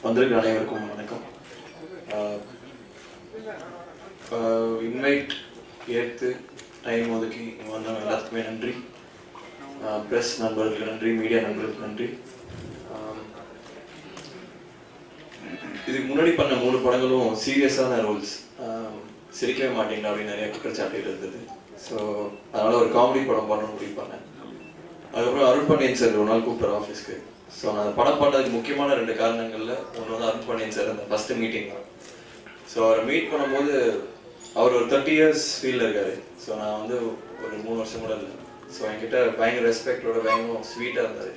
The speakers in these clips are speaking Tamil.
வந்திருக்கிற அனைவருக்கும் வணக்கம். இன்வைட் ஏற்று டைம் ஒதுக்கி வந்தவங்க எல்லாத்துக்குமே நன்றி. ப்ரெஸ் நண்பர்களுக்கு நன்றி, மீடியா நண்பர்களுக்கு நன்றி. இதுக்கு முன்னாடி பண்ண 3 படங்களும் சீரியஸான ரோல்ஸ், சிரிக்கவே மாட்டேங்க அப்படின்னு நிறைய குற்றச்சாட்டுகள் இருந்தது. ஸோ அதனால் ஒரு காமெடி படம் பண்ண முடிவு பண்ணேன். அதுக்கப்புறம் அருண் பாண்டியன் சார் ஒரு நாள் கூப்பிட்டார் ஆஃபீஸ்க்கு. ஸோ நான் படம் பண்ணதுக்கு முக்கியமான 2 காரணங்களில் ஒன்று வந்து அருண் பாண்டியன் சார் அந்த ஃபஸ்ட்டு மீட்டிங் தான். ஸோ அவரை மீட் பண்ணும்போது அவர் ஒரு 30 years ஃபீல்டில் இருக்காரு. ஸோ நான் வந்து ஒரு 3 வருஷம் கூட இல்லை. ஸோ என்கிட்ட பயங்கர ரெஸ்பெக்டோட பயங்கர ஸ்வீட்டாக இருந்தார்.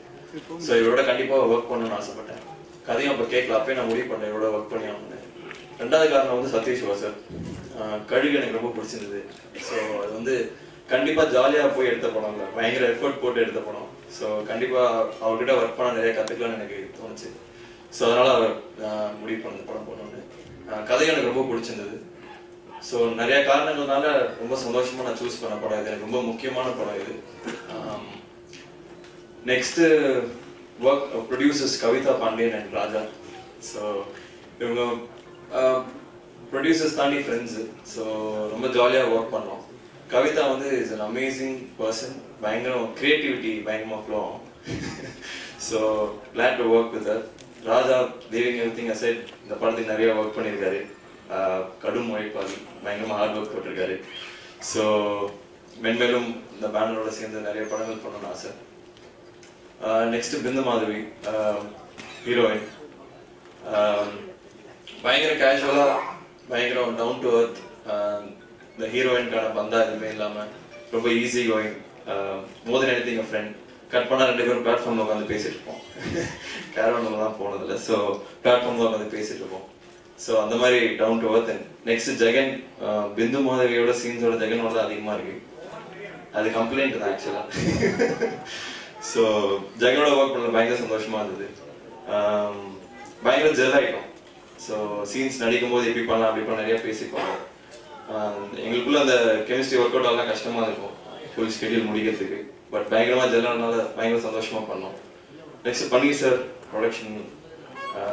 ஸோ இவரோட கண்டிப்பாக ஒர்க் பண்ணணும்னு ஆசைப்பட்டேன். கதையும் அப்போ கேட்கல, அப்பயே நான் முடிவு பண்ணேன் இவரோட ஒர்க் பண்ணி ஆகணும். 2வது காரணம் வந்து சதீஷ்வா சார். கழுகு எனக்கு ரொம்ப பிடிச்சிருந்தது. ஸோ அது வந்து கண்டிப்பாக ஜாலியாக போய் எடுத்த படம் இல்லை, பயங்கர எஃபர்ட் போட்டு எடுத்த படம். ஸோ கண்டிப்பாக அவர்கிட்ட ஒர்க் பண்ண நிறைய கற்றுக்கலாம்னு எனக்கு தோணுச்சு. ஸோ அதனால் அவர் முடிவு பண்ண படம் பண்ணணுன்னு. கதை எனக்கு ரொம்ப பிடிச்சிருந்தது. ஸோ நிறைய காரணங்கள்னால ரொம்ப சந்தோஷமாக நான் சூஸ் பண்ண படம் இது. எனக்கு ரொம்ப முக்கியமான படம் இது. Next work producers Kavitha Pandian and Raja. So இவங்க ப்ரொடியூசர்ஸ் தாண்டி ஃப்ரெண்ட்ஸு. ஸோ ரொம்ப ஜாலியாக ஒர்க் பண்ணோம். கவிதா வந்து இஸ் அன் அமேசிங் பர்சன். பயங்கரம் கிரியேட்டிவிட்டி பயங்கரமாக ஃப்ளோ ஆகும். So glad to work with her. Raja living everything aside இந்த படத்துக்கு நிறைய ஒர்க் பண்ணியிருக்காரு. கடும் உழைப்பாளி, பயங்கரமாக ஹார்ட் ஒர்க் போட்டிருக்காரு. ஸோ மென்மேலும் இந்த பேனரோட சேர்ந்து நிறைய படங்கள் பண்ணணும்னு ஆசை. Next Bindu Madhavi heroine. பயங்கர கேஷுவலாக பயங்கரம் டவுன் டு அர்த். இந்த ஹீரோயின்கான பந்தா எதுவுமே இல்லாமல் ரொம்ப easy going. More then anything a friend. Cut பண்ணால் 2 பேரும் பிளாட்ஃபார்மில் உட்காந்து பேசிட்டு இருப்போம். கேரவனில் தான் போனதில்லை. ஸோ பிளாட்ஃபார்மில் உட்காந்து பேசிட்டு இருப்போம். ஸோ அந்த மாதிரி down to earth. Next Jagan. Bindu மாதவியோட சீன்ஸோட ஜெகனோட தான் அதிகமாக இருக்கு. அது கம்ப்ளைண்ட் தான் ஆக்சுவலாக. ஸோ ஜெகனோட ஒர்க் பண்ண பயங்கர சந்தோஷமா இருந்தது. பயங்கர ஜெல் ஆகிட்டோம். ஸோ சீன்ஸ் நடிக்கும் போது எப்படி பண்ணலாம் அப்படி பண்ண நிறைய பேசிப்போம். எங்களுக்குள்ள அந்த கெமிஸ்ட்ரி ஒர்க் அவுட் எல்லாம் கஷ்டமா இருக்கும் ஃபுல் ஸ்கெடியூல் முடிக்கிறதுக்கு. பட் பயங்கரமாக ஜெல்லானால பயங்கர சந்தோஷமா பண்ணோம். நெக்ஸ்ட் பன்னீர் சார் ப்ரொடக்ஷன்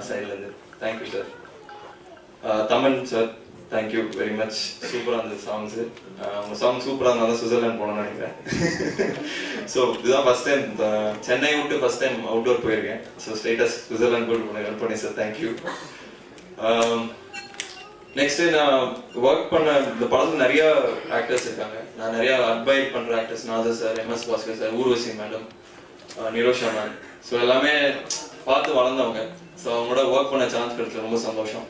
சைட்லேருந்து thank you sir. Thaman sir thank you very much. சூப்பராக இருந்தது சாங்ஸு. உங்கள் சாங் சூப்பராக இருந்தாலும் சுவிட்சர்லாந்து போகணும்னு நினைக்கிறேன். ஸோ இதுதான் ஃபஸ்ட் டைம் சென்னை விட்டு ஃபஸ்ட் டைம் அவுட்டோர் போயிருக்கேன். ஸோ ஸ்டேட்டஸ் சுவிட்சர்லாந்து போட்டு போனேன். ஹெல்ப் பண்ணி சார் தேங்க்யூ. நெக்ஸ்ட் நான் ஒர்க் பண்ண இந்த படத்துல நிறைய ஆக்டர்ஸ் இருக்காங்க. நான் நிறைய அட்வைஸ் பண்ற actors Nassar sir, MS Bhaskar sir, Urvashi madam, Nirosha ma'am. So எல்லாமே பார்த்து வளர்ந்தவங்க. ஸோ அவங்களோட ஒர்க் பண்ண சான்ஸ் கிடைச்சது ரொம்ப சந்தோஷம்.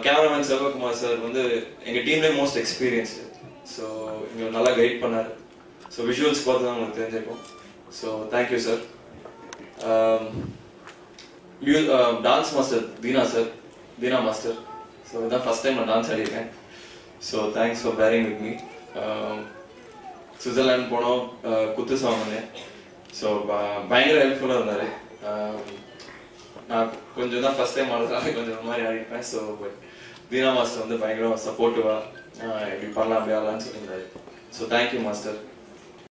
கேமராமேன் செல்வகுமார் சார் வந்து எங்கள் டீம்லேயே மோஸ்ட் எக்ஸ்பீரியன்ஸ்டு. ஸோ எங்களுக்கு நல்லா கைட் பண்ணார். ஸோ விஷுவல்ஸ் பார்த்து தான் உங்களுக்கு தெரிஞ்சிருக்கும். So thank you sir. Dance master Dheena sir, Dheena master. So இதுதான் ஃபஸ்ட் டைம் நான் டான்ஸ் ஆடிருக்கேன். So thanks for bearing with me. Switzerland போனோம், குத்து சாங் பண்ணேன். ஸோ பயங்கர ஹெல்ப்ஃபுல்லாக இருந்தார். நான் கொஞ்சம் தான் ஃபஸ்ட் டைம் ஆடுறதுனால கொஞ்சம் மாதிரி ஆடிருப்பேன். ஸோ தீனா மாஸ்டர் வந்து பயங்கர சப்போர்ட்டிவாக இப்படி பண்ணலாம் அப்படி ஆடலான்னு சொல்லியிருந்தாரு. So thank you master.